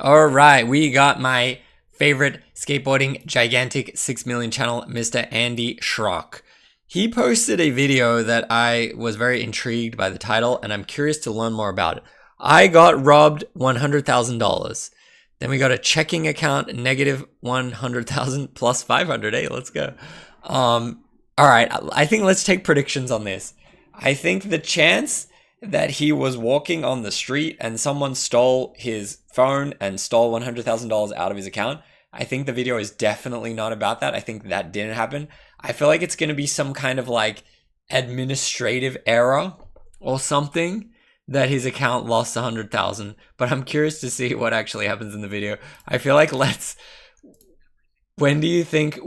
All right, we got my favorite skateboarding gigantic 6 million channel, Mr. Andy Schrock. He posted a video that I was very intrigued by the title, and I'm curious to learn more about it. I got robbed $100,000. Then we got a checking account negative 100,000 plus 500. Hey, let's go. All right, I think let's take predictions on this. I think the chance that he was walking on the street and someone stole his phone and stole $100,000 out of his account, I think the video is definitely not about that. I think that didn't happen. I feel like it's going to be some kind of like administrative error or something that his account lost 100,000, but I'm curious to see what actually happens in the video. I feel like when do you think,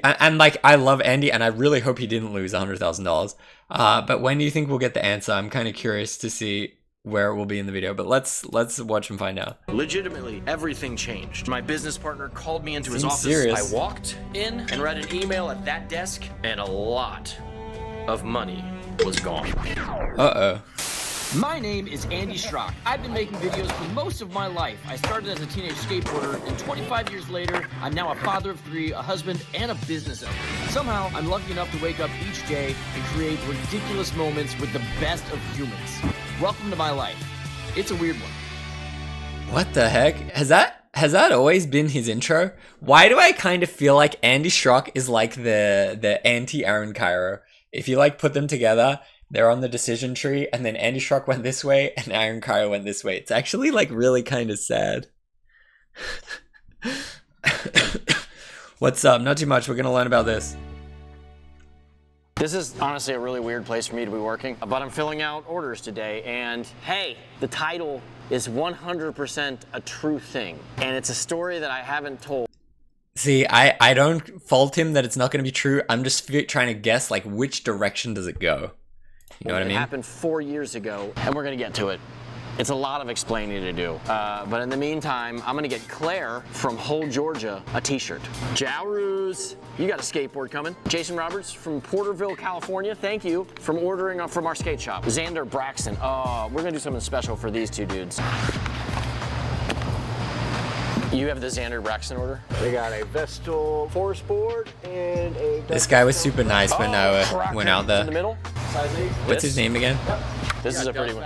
and like, I love Andy and I really hope he didn't lose $100,000. But when do you think we'll get the answer? I'm kind of curious to see where it will be in the video, but let's watch and find out. Legitimately, everything changed. My business partner called me into his office. Serious. I walked in and read an email at that desk, and a lot of money was gone. Uh-oh. My name is Andy Schrock. I've been making videos for most of my life. I started as a teenage skateboarder, and 25 years later, I'm now a father of 3, a husband, and a business owner. Somehow, I'm lucky enough to wake up each day and create ridiculous moments with the best of humans. Welcome to my life. It's a weird one. What the heck? Has that always been his intro? Why do I kind of feel like Andy Schrock is like the anti-Aaron Cairo? If you like put them together, they're on the decision tree, and then Andy Schrock went this way, and Aaron Cairo went this way. It's actually like really kind of sad. What's up? Not too much. We're gonna learn about this. This is honestly a really weird place for me to be working, but I'm filling out orders today, and hey, the title is 100% a true thing, and it's a story that I haven't told. See, I don't fault him that it's not going to be true. I'm just trying to guess, like, which direction does it go? You know what I mean? It happened 4 years ago, and we're gonna get to it. It's a lot of explaining to do. But in the meantime, I'm gonna get Claire from Hull, Georgia, a t-shirt. Jowroos, you got a skateboard coming. Jason Roberts from Porterville, California, thank you from ordering from our skate shop. Xander Braxton, we're gonna do something special for these two dudes. You have the Xander Braxton order? We got a Vestal forest board and a... This guy was super nice when I went out there. In the middle. What's his name again? This is a pretty one.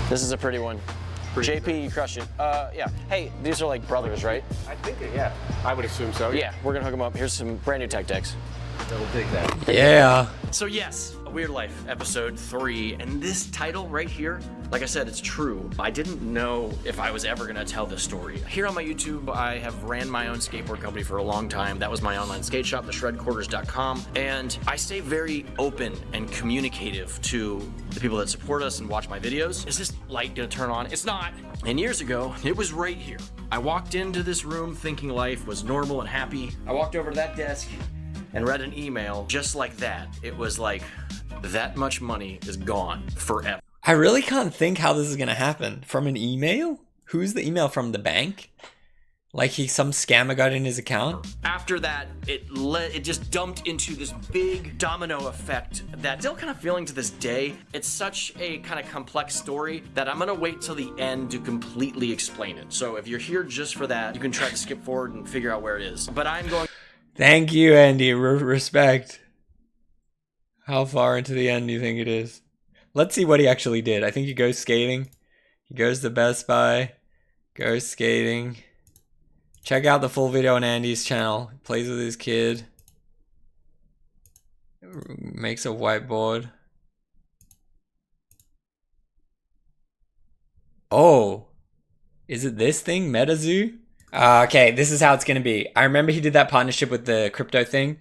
This is a pretty one. JP, you crush it. Yeah. Hey, these are like brothers, right? I think, yeah. I would assume so. Yeah, we're gonna hook them up. Here's some brand new tech decks. We'll dig that. Yeah. So yes, A Weird Life, episode 3, and this title right here, like I said, it's true. I didn't know if I was ever gonna tell this story. Here on my YouTube, I have ran my own skateboard company for a long time. That was my online skate shop, the Shredquarters.com, and I stay very open and communicative to the people that support us and watch my videos. Is this light gonna turn on? It's not. And years ago, it was right here. I walked into this room thinking life was normal and happy. I walked over to that desk and read an email just like that. It was like, that much money is gone forever. I really can't think how this is gonna happen. From an email? Who's the email from? The bank? Like some scammer got in his account? After that, it just dumped into this big domino effect that still kind of feeling to this day. It's such a kind of complex story that I'm gonna wait till the end to completely explain it. So if you're here just for that, you can try to skip forward and figure out where it is. But I'm going... Thank you, Andy. Respect. How far into the end do you think it is? Let's see what he actually did. I think he goes skating. He goes to Best Buy. Goes skating. Check out the full video on Andy's channel. He plays with his kid. Makes a whiteboard. Oh. Is it this thing? Metazoo? Okay, this is how it's going to be. I remember he did that partnership with the crypto thing.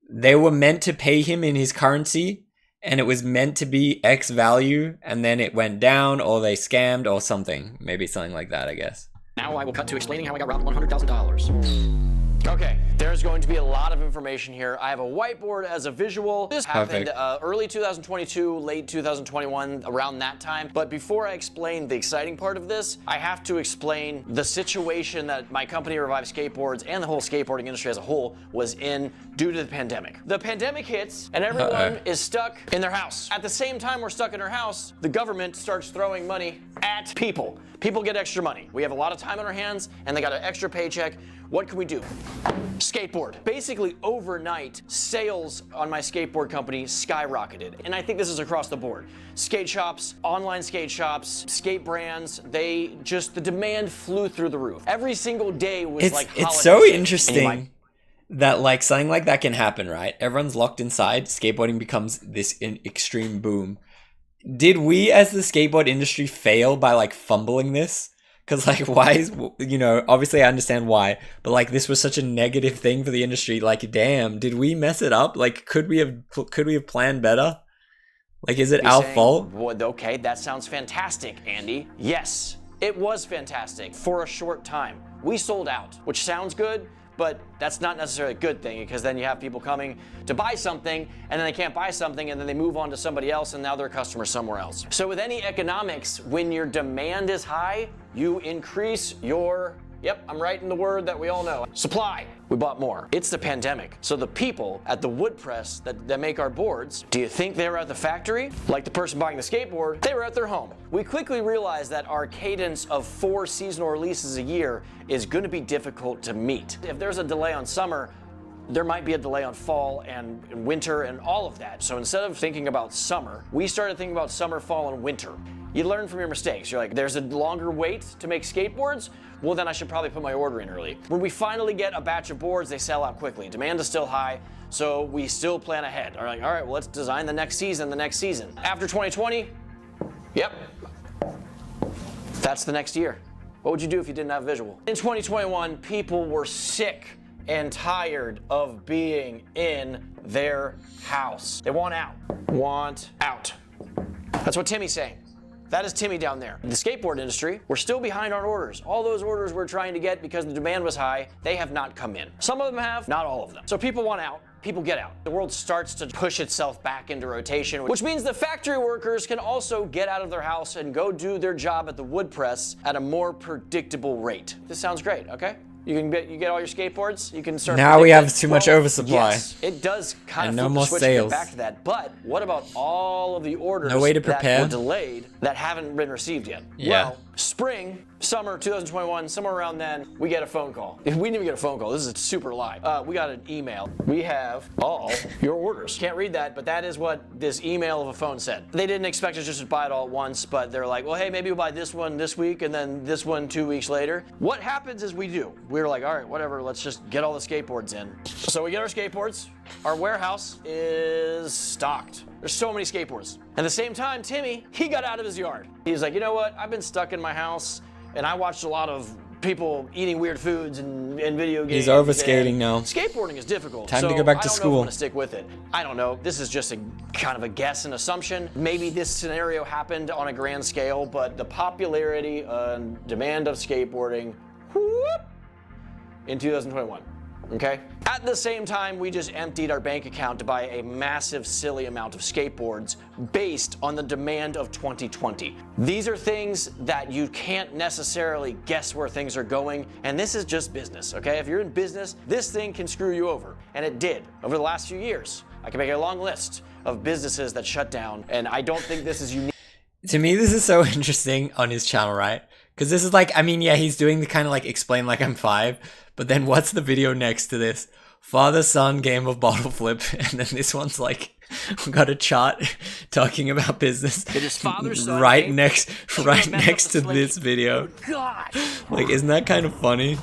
They were meant to pay him in his currency, and it was meant to be X value, and then it went down, or they scammed, or something. Maybe something like that, I guess. Now I will cut to explaining how I got robbed $100,000. Okay, there's going to be a lot of information here. I have a whiteboard as a visual. This happened early 2022, late 2021, around that time. But before I explain the exciting part of this, I have to explain the situation that my company, Revive Skateboards, and the whole skateboarding industry as a whole was in due to the pandemic. The pandemic hits, and everyone is stuck in their house. At the same time we're stuck in our house, the government starts throwing money at people. People get extra money. We have a lot of time on our hands, and they got an extra paycheck. What can we do? Skateboard. Basically, overnight, sales on my skateboard company skyrocketed. And I think this is across the board. Skate shops, online skate shops, skate brands, the demand flew through the roof. Every single day was like holiday. It's so interesting that like something like that can happen, right? Everyone's locked inside, skateboarding becomes this extreme boom. Did we as the skateboard industry fail by like fumbling this? Because like, why is, you know, obviously I understand why, but like this was such a negative thing for the industry. Like, damn, did we mess it up? Like, could we have planned better? Like, is it our fault? Well, okay, that sounds fantastic, Andy. Yes, it was fantastic for a short time. We sold out, which sounds good, but that's not necessarily a good thing, because then you have people coming to buy something and then they can't buy something and then they move on to somebody else and now they're a customer somewhere else. So with any economics, when your demand is high, you increase your, yep, I'm writing the word that we all know, supply. We bought more. It's the pandemic. So the people at the wood press that make our boards, do you think they were at the factory? Like the person buying the skateboard, they were at their home. We quickly realized that our cadence of 4 seasonal releases a year is going to be difficult to meet. If there's a delay on summer, there might be a delay on fall and winter and all of that. So instead of thinking about summer, we started thinking about summer, fall, and winter. You learn from your mistakes. You're like, there's a longer wait to make skateboards? Well, then I should probably put my order in early. When we finally get a batch of boards, they sell out quickly. Demand is still high, so we still plan ahead. We're like, all right, well, let's design the next season. After 2020, yep, that's the next year. What would you do if you didn't have visual? In 2021, people were sick and tired of being in their house. They want out. Want out. That's what Timmy's saying. That is Timmy down there. The skateboard industry, we're still behind on orders. All those orders we're trying to get because the demand was high, they have not come in. Some of them have, not all of them. So people want out. People get out. The world starts to push itself back into rotation, which means the factory workers can also get out of their house and go do their job at the wood press at a more predictable rate. This sounds great, okay? You get all your skateboards. You can start. Now we have too much oversupply. Yes, it does kind of no more switch sales. Back to that. But what about all of the orders No way to prepare. that were delayed that haven't been received yet? Yeah. Well, spring, summer 2021, somewhere around then, we get a phone call. We didn't even get a phone call. This is super live. We got an email. We have all your orders. Can't read that, but that is what this email of a phone said. They didn't expect us just to buy it all at once, but they're like, well, hey, maybe we'll buy this one this week and then this one 2 weeks later. What happens is we do. We're like, all right, whatever, let's just get all the skateboards in. So we get our skateboards. Our warehouse is stocked. There's so many skateboards. At the same time, Timmy, he got out of his yard. He's like, you know what? I've been stuck in my house and I watched a lot of people eating weird foods and video games. He's overskating now. Skateboarding is difficult. Time to go back to I don't know if school. I'm gonna stick with it. I don't know. This is just a kind of a guess and assumption. Maybe this scenario happened on a grand scale, but the popularity and demand of skateboarding, whoop, in 2021. Okay? At the same time, we just emptied our bank account to buy a massive, silly amount of skateboards based on the demand of 2020. These are things that you can't necessarily guess where things are going, and this is just business, okay? If you're in business, this thing can screw you over, and it did over the last few years. I can make a long list of businesses that shut down, and I don't think this is unique. To me, this is so interesting on his channel, right? Because this is like, I mean, yeah, he's doing the kind of like explain like I'm 5, but then what's the video next to this? Father-son game of bottle flip, and then this one's like, we got a chart talking about business. It is father-son right game. next to this video. Oh, God. Like, isn't that kind of funny?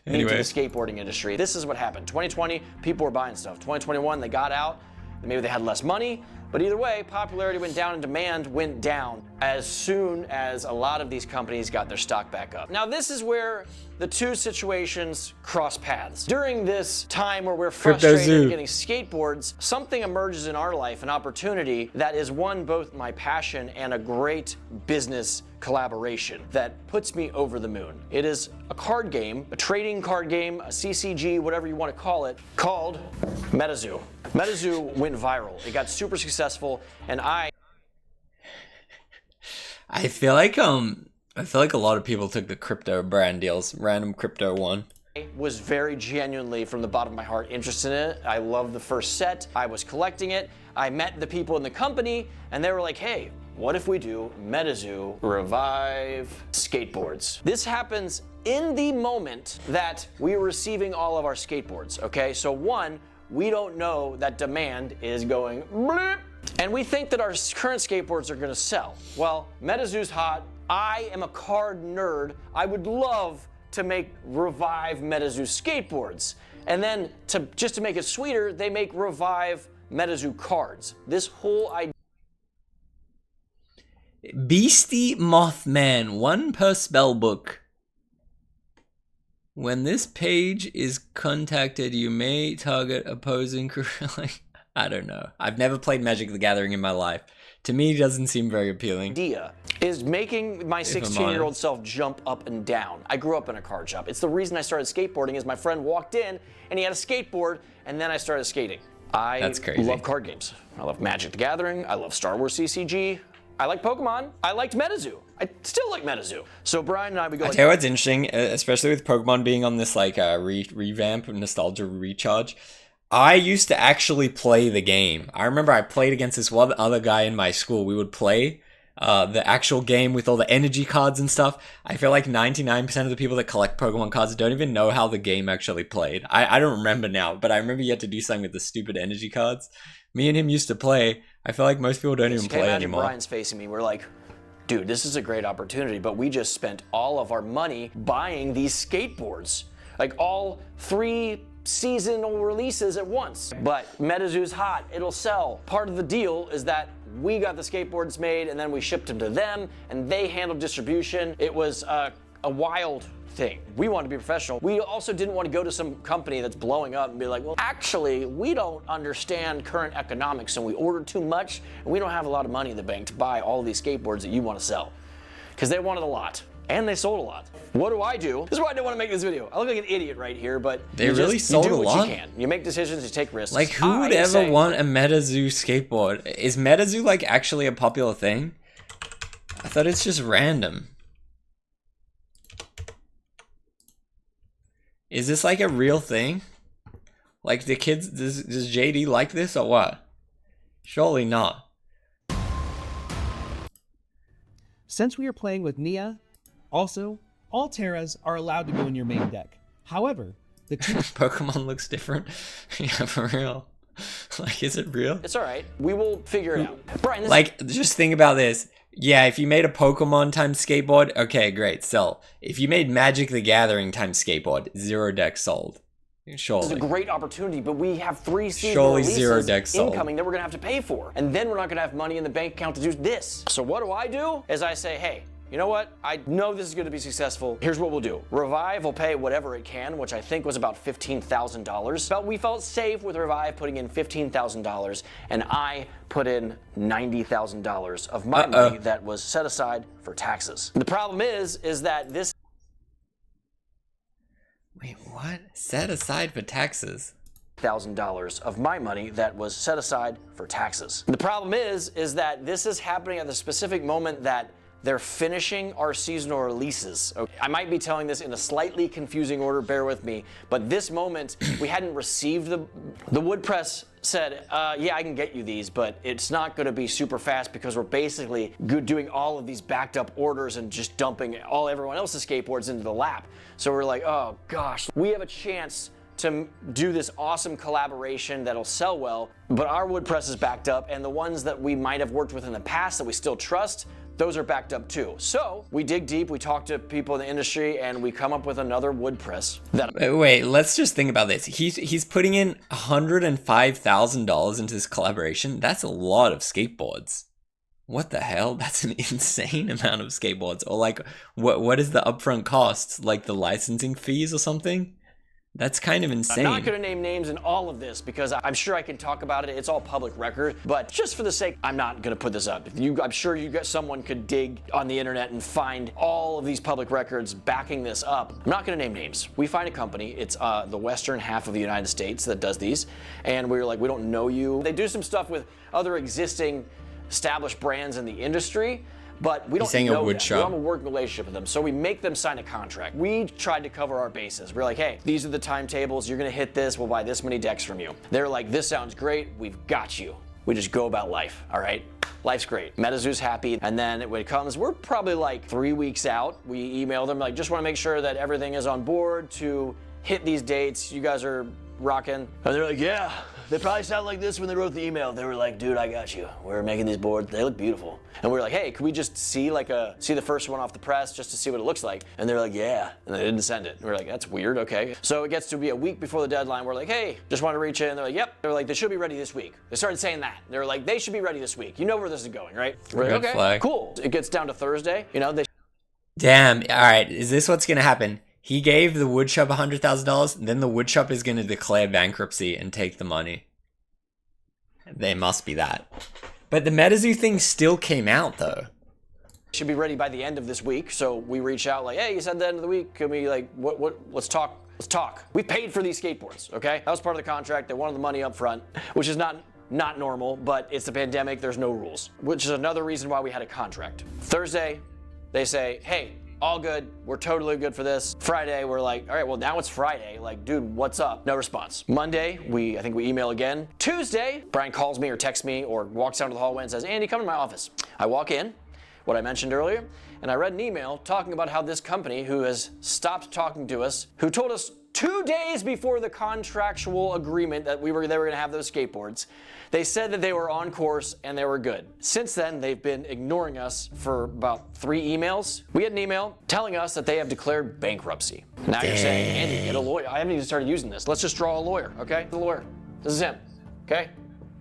Into Anyway, the skateboarding industry. This is what happened. 2020, people were buying stuff. 2021, they got out. Maybe they had less money, But either way, popularity went down and demand went down as soon as a lot of these companies got their stock back up. Now this is where the two situations cross paths. During this time where we're frustrated getting skateboards, something emerges in our life, an opportunity that is one, both my passion and a great business collaboration that puts me over the moon. It is a card game, a trading card game, a CCG, whatever you want to call it, called Metazoo. Metazoo went viral. It got super successful, and I feel like a lot of people took the crypto brand deals, random crypto one. Was very genuinely, from the bottom of my heart, interested in it. I loved the first set. I was collecting it. I met the people in the company, and they were like, hey, what if we do Metazoo Revive skateboards? This happens in the moment that we were receiving all of our skateboards, okay? So one, we don't know that demand is going blip, and we think that our current skateboards are gonna sell. Well, Metazoo's hot. I am a card nerd. I would love to make Revive Metazoo skateboards. And then just to make it sweeter, they make Revive Metazoo cards. This whole idea. Beastie Mothman, 1 per spellbook. When this page is contacted, you may target opposing crew. Like, I don't know. I've never played Magic the Gathering in my life. To me, it doesn't seem very appealing. Idea is making my 16-year-old self jump up and down. I grew up in a card shop. It's the reason I started skateboarding is my friend walked in and he had a skateboard and then I started skating. That's crazy. Love card games. I love Magic the Gathering. I love Star Wars CCG. I like Pokemon. I liked Metazoo. I still like Metazoo. So Brian and I, we go. I tell you what's interesting, especially with Pokemon being on this like revamp of nostalgia recharge. I used to actually play the game. I remember I played against this one other guy in my school. We would play the actual game with all the energy cards and stuff. I feel like 99% of the people that collect Pokemon cards don't even know how the game actually played. I don't remember now, but I remember you had to do something with the stupid energy cards. Me and him used to play. I feel like most people don't even play anymore. Brian's facing me. We're like, dude, this is a great opportunity, but we just spent all of our money buying these skateboards. Like all 3 seasonal releases at once. But Metazoo's hot, it'll sell. Part of the deal is that we got the skateboards made and then we shipped them to them and they handled distribution. It was a wild thing. We wanted to be professional. We also didn't want to go to some company that's blowing up and be like, well, actually, we don't understand current economics and we ordered too much and we don't have a lot of money in the bank to buy all of these skateboards that you want to sell. Because they wanted a lot. And they sold a lot. What do? This is why I didn't want to make this video. I look like an idiot right here, but they really sold a lot. You do what you can. You make decisions, you take risks. Like, who would ever want a Metazoo skateboard? Is Metazoo like actually a popular thing? I thought it's just random. Is this like a real thing? Like the kids, does JD like this or what? Surely not. Since we are playing with Nia, also, all Terras are allowed to go in your main deck. However, the Pokemon looks different. Yeah, for real. Like, is it real? It's all right. We will figure it out. Brian, like, just think about this. Yeah, if you made a Pokemon times skateboard, okay, great, sell. If you made Magic the Gathering times skateboard, 0 decks sold. Surely. This is a great opportunity, but we have 3 seasonal releases 0 decks sold incoming that we're gonna have to pay for. And then we're not gonna have money in the bank account to do this. So what do? Is I say, hey, you know what? I know this is going to be successful. Here's what we'll do. Revive will pay whatever it can, which I think was about $15,000. But we felt safe with Revive putting in $15,000, and I put in $90,000 of my money that was set aside for taxes. The problem is that this... Wait, what? Set aside for taxes? $1,000 of my money that was set aside for taxes. The problem is that this is happening at the specific moment that they're finishing our seasonal releases. Okay. I might be telling this in a slightly confusing order, bear with me, but this moment, we hadn't received the wood press said, yeah, I can get you these, but it's not gonna be super fast because we're basically doing all of these backed up orders and just dumping everyone else's skateboards into the lap. So we're like, oh gosh, we have a chance to do this awesome collaboration that'll sell well, but our wood press is backed up and the ones that we might have worked with in the past that we still trust, those are backed up too. So we dig deep, we talk to people in the industry, and we come up with another wood press that. Wait, let's just think about this. He's putting in $105,000 into this collaboration. That's a lot of skateboards. What the hell? That's an insane amount of skateboards. Or like, what is the upfront cost? Like the licensing fees or something? That's kind of insane. I'm not going to name names in all of this because I'm sure I can talk about it. It's all public record. But just for the sake, I'm not going to put this up. I'm sure someone could dig on the internet and find all of these public records backing this up. I'm not going to name names. We find a company. It's the western half of the United States that does these. And we were like, we don't know you. They do some stuff with other existing established brands in the industry, but we don't know them. We don't have a working relationship with them, so we make them sign a contract. We tried to cover our bases. We're like, hey, these are the timetables. You're gonna hit this. We'll buy this many decks from you. They're like, this sounds great. We've got you. We just go about life, all right? Life's great. Metazoo's happy, and then when it comes, we're probably like 3 weeks out. We email them, like, just wanna make sure that everything is on board to hit these dates. You guys are rocking. And they're like, yeah. They probably sound like this when they wrote the email. They were like, dude, I got you. We're making these boards. They look beautiful. And we were like, hey, could we just see the first one off the press just to see what it looks like? And they're like, yeah. And they didn't send it. And we were like, that's weird, okay. So it gets to be a week before the deadline. We're like, hey, just want to reach in. They're like, yep. They're like, they should be ready this week. They started saying that. They were like, they should be ready this week. You know where this is going, right? We're like, okay, cool. It gets down to Thursday. Damn, all right. Is this what's going to happen? He gave the woodshop $100,000, then the woodshop is going to declare bankruptcy and take the money. They must be that. But the Metazoo thing still came out, though. Should be ready by the end of this week. So we reach out like, hey, you said the end of the week. Can we let's talk. Let's talk. We paid for these skateboards, okay? That was part of the contract. They wanted the money up front, which is not normal, but it's the pandemic. There's no rules, which is another reason why we had a contract. Thursday, they say, hey, all good. We're totally good for this. Friday, we're like, all right, well, now it's Friday. Like, dude, what's up? No response. Monday, I think we email again. Tuesday, Brian calls me or texts me or walks down to the hallway and says, Andy, come to my office. I walk in, what I mentioned earlier, and I read an email talking about how this company who has stopped talking to us, who told us 2 days before the contractual agreement that they were gonna have those skateboards, they said that they were on course and they were good. Since then, they've been ignoring us for about 3 emails. We had an email telling us that they have declared bankruptcy. Now you're saying, Andy, get a lawyer. I haven't even started using this. Let's just draw a lawyer, okay? The lawyer. This is him, okay?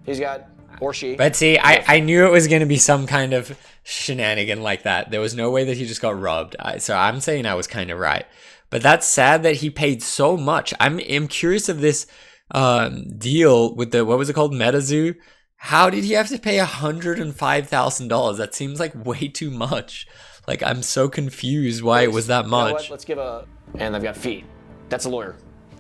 He's got, or she. But see, I knew it was going to be some kind of shenanigan like that. There was no way that he just got robbed. So I'm saying I was kind of right. But that's sad that he paid so much. I'm curious of this deal with the, what was it called, Metazoo? How did he have to pay $105,000? That seems like way too much. Like, I'm so confused why it was that much. You know what? Let's give and they've got feet. That's a lawyer.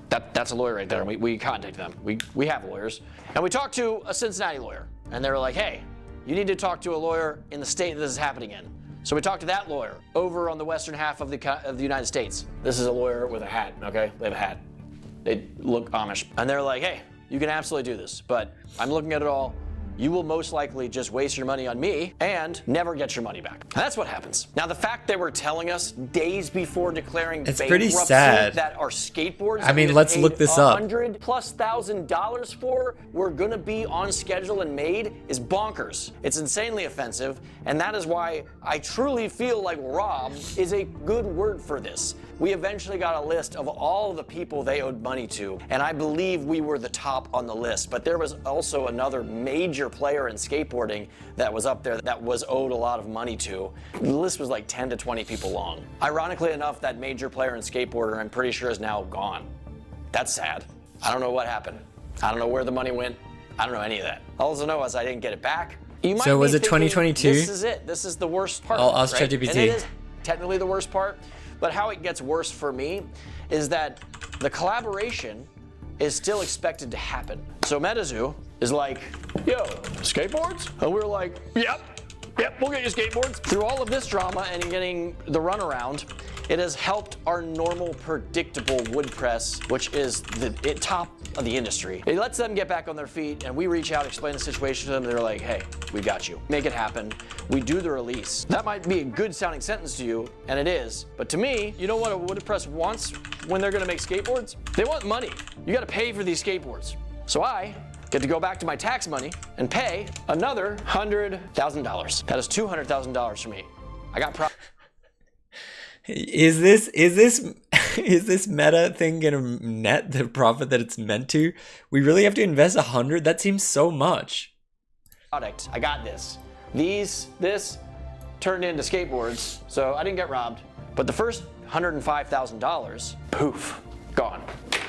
That's a lawyer right there. We contact them. We have lawyers. And we talked to a Cincinnati lawyer. And they were like, hey, you need to talk to a lawyer in the state that this is happening in. So we talked to that lawyer over on the western half of the United States. This is a lawyer with a hat, okay? They have a hat. They look Amish. And they're like, hey, you can absolutely do this, but I'm looking at it all. You will most likely just waste your money on me and never get your money back. And that's what happens. Now, the fact they were telling us days before declaring bankruptcy that our skateboards, I mean, let's look this up, $100,000+ for were gonna be on schedule and made is bonkers. It's insanely offensive, and that is why I truly feel like robbed is a good word for this. We eventually got a list of all the people they owed money to, and I believe we were the top on the list. But there was also another major player in skateboarding that was up there that was owed a lot of money to. The list was like 10 to 20 people long. Ironically enough, that major player in skateboarder, I'm pretty sure, is now gone. That's sad. I don't know what happened. I don't know where the money went. I don't know any of that. All I know is I didn't get it back. So was it 2022? This is it. This is the worst part. I'll ask right? ChatGPT. And it is technically the worst part. But how it gets worse for me is that the collaboration is still expected to happen. So Metazoo is like, yo, skateboards? And we're like, yep, we'll get you skateboards. Through all of this drama and getting the runaround, it has helped our normal, predictable wood press, which is the top of the industry. It lets them get back on their feet, and we reach out, explain the situation to them, and they're like, hey, we got you. Make it happen. We do the release. That might be a good sounding sentence to you, and it is, but to me, you know what a wood press wants when they're gonna make skateboards? They want money. You gotta pay for these skateboards. So I get to go back to my tax money and pay another $100,000. That is $200,000 for me. I got Is this Meta thing gonna net the profit that it's meant to? We really have to invest 100? That seems so much. product. I got this. This turned into skateboards, so I didn't get robbed. But the first $105,000, poof, gone.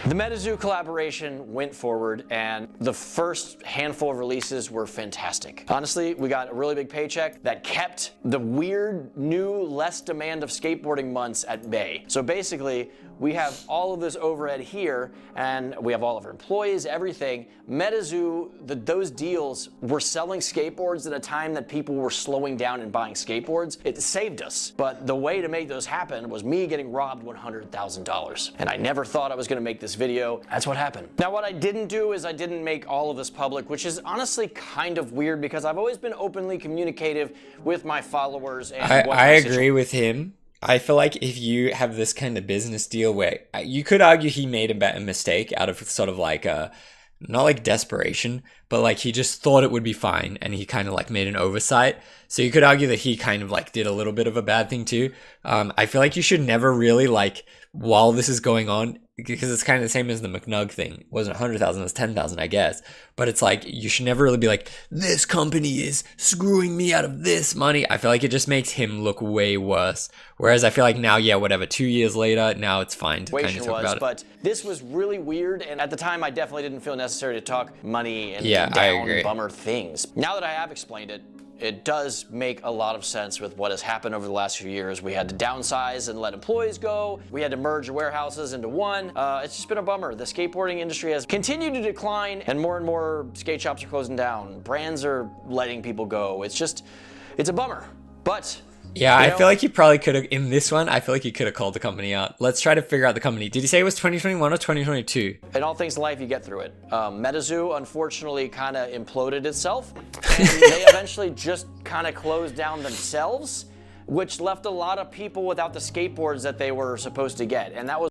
The Metazoo collaboration went forward, and the first handful of releases were fantastic. Honestly, we got a really big paycheck that kept the weird, new, less demand of skateboarding months at bay. So basically, we have all of this overhead here, and we have all of our employees, everything. Metazoo, those deals were selling skateboards at a time that people were slowing down and buying skateboards. It saved us. But the way to make those happen was me getting robbed $100,000. And I never thought I was gonna make this video. That's what happened. Now, what I didn't do is I didn't make all of this public, which is honestly kind of weird because I've always been openly communicative with my followers. And I agree with him. I feel like if you have this kind of business deal where you could argue he made a mistake out of sort of like a, not like desperation, but like he just thought it would be fine and he kind of like made an oversight. So you could argue that he kind of like did a little bit of a bad thing too. I feel like you should never really like, while this is going on, because it's kind of the same as the McNug thing. It wasn't 100,000, it was 10,000, I guess. But it's like, you should never really be like, this company is screwing me out of this money. I feel like it just makes him look way worse. Whereas I feel like now, yeah, whatever, 2 years later, now it's fine to kind of talk about it. But this was really weird, and at the time, I definitely didn't feel necessary to talk money and bummer things. Now that I have explained it, it does make a lot of sense with what has happened over the last few years. We had to downsize and let employees go. We had to merge warehouses into one. It's just been a bummer. The skateboarding industry has continued to decline, and more skate shops are closing down. Brands are letting people go. It's a bummer. But yeah, I feel like he probably could have, in this one, I feel like he could have called the company out. Let's try to figure out the company. Did he say it was 2021 or 2022? In all things in life, you get through it. Metazoo, unfortunately, kind of imploded itself. And they eventually just kind of closed down themselves, which left a lot of people without the skateboards that they were supposed to get. And that was...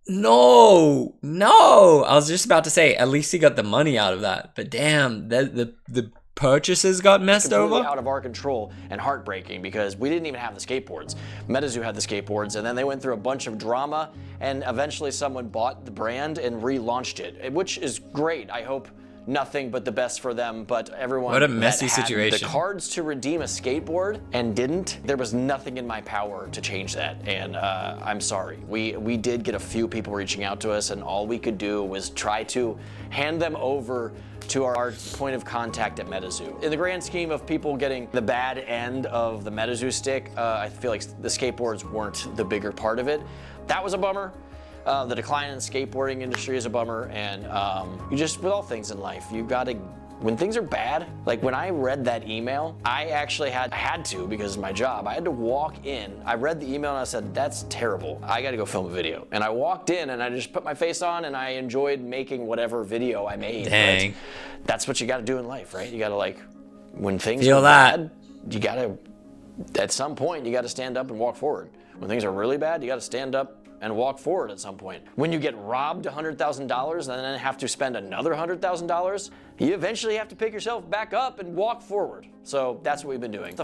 No. I was just about to say, at least he got the money out of that. But damn, the purchases got messed over? Out of our control and heartbreaking because we didn't even have the skateboards. Metazoo had the skateboards, and then they went through a bunch of drama, and eventually someone bought the brand and relaunched it, which is great. I hope nothing but the best for them, but everyone what a messy that had situation. The cards to redeem a skateboard and didn't, there was nothing in my power to change that, and I'm sorry. We did get a few people reaching out to us, and all we could do was try to hand them over to our point of contact at Metazoo. In the grand scheme of people getting the bad end of the Metazoo stick, I feel like the skateboards weren't the bigger part of it. That was a bummer. The decline in the skateboarding industry is a bummer, and you just, with all things in life, you gotta, when things are bad, like when I read that email, I actually had to, because of my job, I had to walk in. I read the email and I said, that's terrible. I gotta go film a video. And I walked in and I just put my face on and I enjoyed making whatever video I made. Dang. But that's what you gotta do in life, right? You gotta, like, when things feel are that bad, you gotta, at some point, you gotta stand up and walk forward. When things are really bad, you gotta stand up and walk forward at some point. When you get robbed $100,000 and then have to spend another $100,000, you eventually have to pick yourself back up and walk forward. So that's what we've been doing.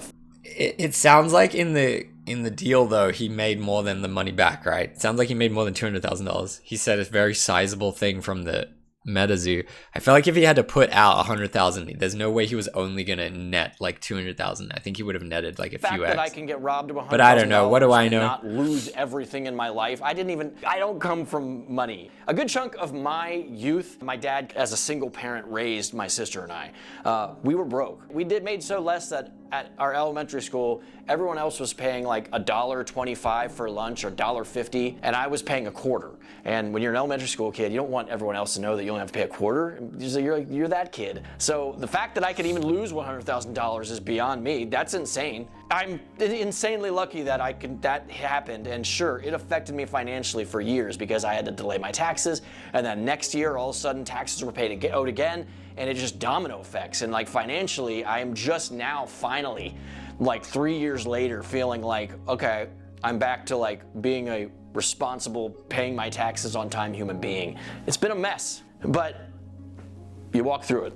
It sounds like in the deal though, he made more than the money back, right? It sounds like he made more than $200,000. He said a very sizable thing from the Metazoo. I feel like if he had to put out 100,000, there's no way he was only gonna net like 200,000. I think he would have netted like a few X. That I can get robbed of $100,000. But I don't know. What do I know? Not lose everything in my life. I don't come from money. A good chunk of my youth, my dad, as a single parent, raised my sister and I. We were broke. We made so less that at our elementary school, everyone else was paying like $1.25 for lunch or $1.50, and I was paying a quarter. And when you're an elementary school kid, you don't want everyone else to know that you only have to pay a quarter. You're that kid. So the fact that I could even lose $100,000 is beyond me. That's insane. I'm insanely lucky that that happened, and sure, it affected me financially for years because I had to delay my taxes, and then next year, all of a sudden, taxes were owed again, and it just domino effects. And like financially, I am just now finally, like 3 years later, feeling like, okay, I'm back to like being a responsible, paying my taxes on time human being. It's been a mess, but You walk through it.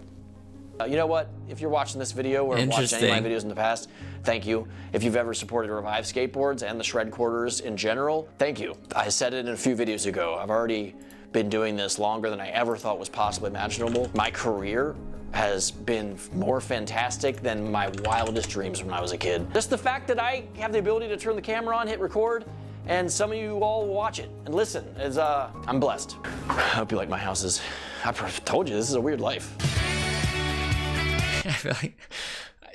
You know what? If you're watching this video or watched any of my videos in the past, thank you. If you've ever supported Revive Skateboards and the Shredquarters in general, thank you. I said it in a few videos ago. I've already been doing this longer than I ever thought was possibly imaginable. My career has been more fantastic than my wildest dreams when I was a kid. Just the fact that I have the ability to turn the camera on, hit record, and some of you all watch it and listen is, I'm blessed. I hope you like my houses. I told you, this is a weird life. I feel like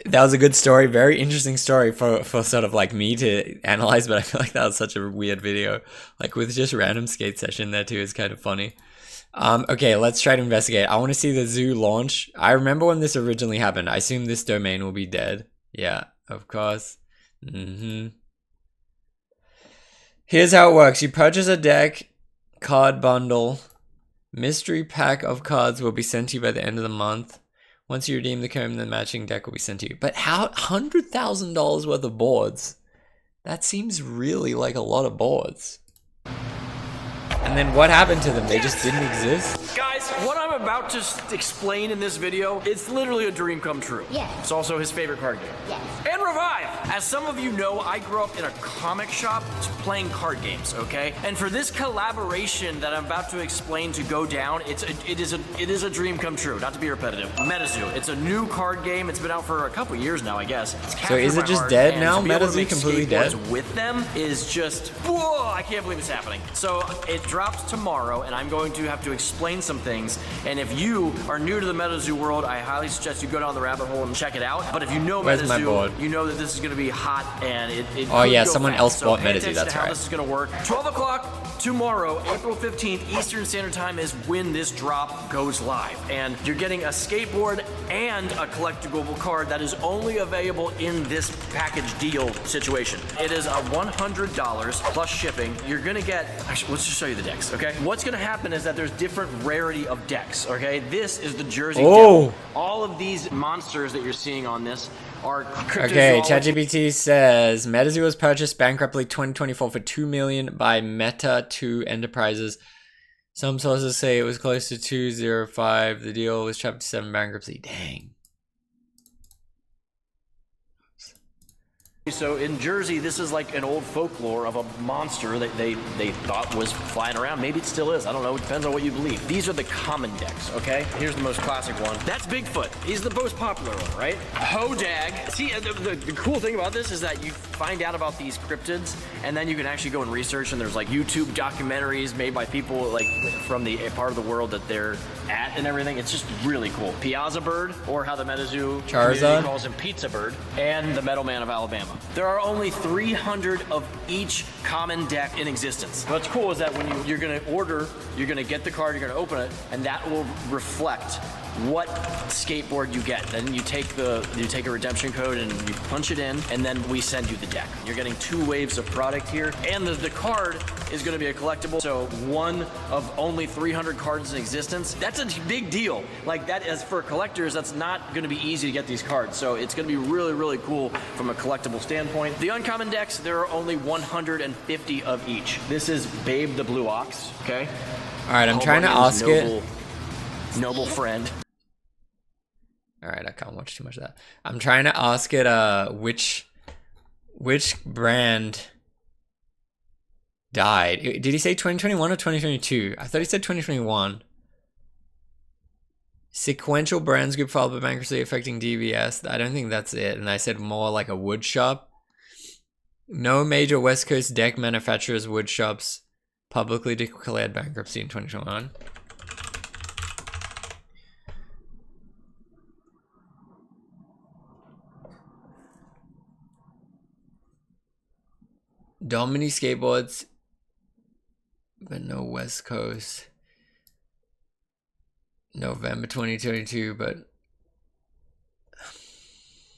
that was a good story, very interesting story for sort of like me to analyze, but I feel like that was such a weird video, like with just random skate session there too. Is kind of funny. Okay, let's try to investigate. I want to see the zoo launch. I remember when this originally happened. I assume this domain will be dead. Yeah, of course. Here's how it works. You purchase a deck, card bundle, mystery pack of cards will be sent to you by the end of the month. Once you redeem the code, the matching deck will be sent to you. But how $100,000 worth of boards? That seems really like a lot of boards. And then what happened to them? They just didn't exist? Guys, what I'm about to explain in this video, it's literally a dream come true. Yeah. It's also his favorite card game. Yes. And Revive! As some of you know, I grew up in a comic shop playing card games, okay? And for this collaboration that I'm about to explain to go down, it is a dream come true, not to be repetitive. Metazoo, it's a new card game. It's been out for a couple years now, I guess. So is it just dead now? Metazoo completely dead? With them is just, whoa, I can't believe it's happening. So it drops tomorrow, and I'm going to have to explain some things. And if you are new to the Metazoo world, I highly suggest you go down the rabbit hole and check it out. But if you know Metazoo, you know that this is going to be hot, and it oh yeah, someone fast. else bought so Metazoo, that's how right. This is going to work. 12 o'clock tomorrow, April 15th, Eastern Standard Time is when this drop goes live. And you're getting a skateboard and a collectible card that is only available in this package deal situation. It is a $100 plus shipping. You're going to get, actually, let's just show you the decks, okay? What's going to happen is that there's different rarity of decks, okay? This is the Jersey Devil. All of these monsters that you're seeing on this are cryptozoology. Okay, ChatGPT says Metazoo was purchased bankruptly 2024 for $2 million by Meta2 Enterprises. Some sources say it was close to 205. The deal was Chapter 7 bankruptcy. Dang. So in Jersey, this is like an old folklore of a monster that they thought was flying around. Maybe it still is. I don't know. It depends on what you believe. These are the common decks, okay? Here's the most classic one. That's Bigfoot. He's the most popular one, right? Hodag. See, the cool thing about this is that you find out about these cryptids, and then you can actually go and research, and there's like YouTube documentaries made by people like from the part of the world that they're at and everything. It's just really cool. Piazza Bird, or how the Metazoo community calls him, Pizza Bird, and the Metal Man of Alabama. There are only 300 of each common deck in existence. What's cool is that when you're going to order, you're going to get the card, you're going to open it, and that will reflect what skateboard you get. Then you take a redemption code and you punch it in, and then we send you the deck. You're getting 2 waves of product here, and the card is going to be a collectible. So one of only 300 cards in existence. That's a big deal. Like that, as for collectors, that's not going to be easy to get these cards. So it's going to be really, really cool from a collectible standpoint. The uncommon decks, there are only 150 of each. This is Babe the Blue Ox. Okay. All right, I'm trying to ask it. Noble friend. Alright, I can't watch too much of that. I'm trying to ask it which brand died. Did he say 2021 or 2022? I thought he said 2021. Sequential Brands Group filed for bankruptcy affecting DBS. I don't think that's it. And I said more like a wood shop. No major West Coast deck manufacturers wood shops publicly declared bankruptcy in 2021. Domini Skateboards, but no West Coast. November 2022, but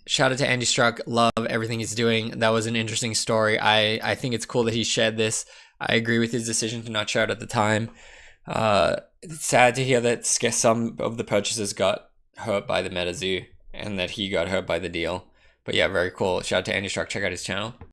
shout out to Andy Struck. Love everything he's doing. That was an interesting story. I think it's cool that he shared this. I agree with his decision to not share it at the time. It's sad to hear that some of the purchasers got hurt by the Metazoo and that he got hurt by the deal. But yeah, very cool. Shout out to Andy Struck. Check out his channel.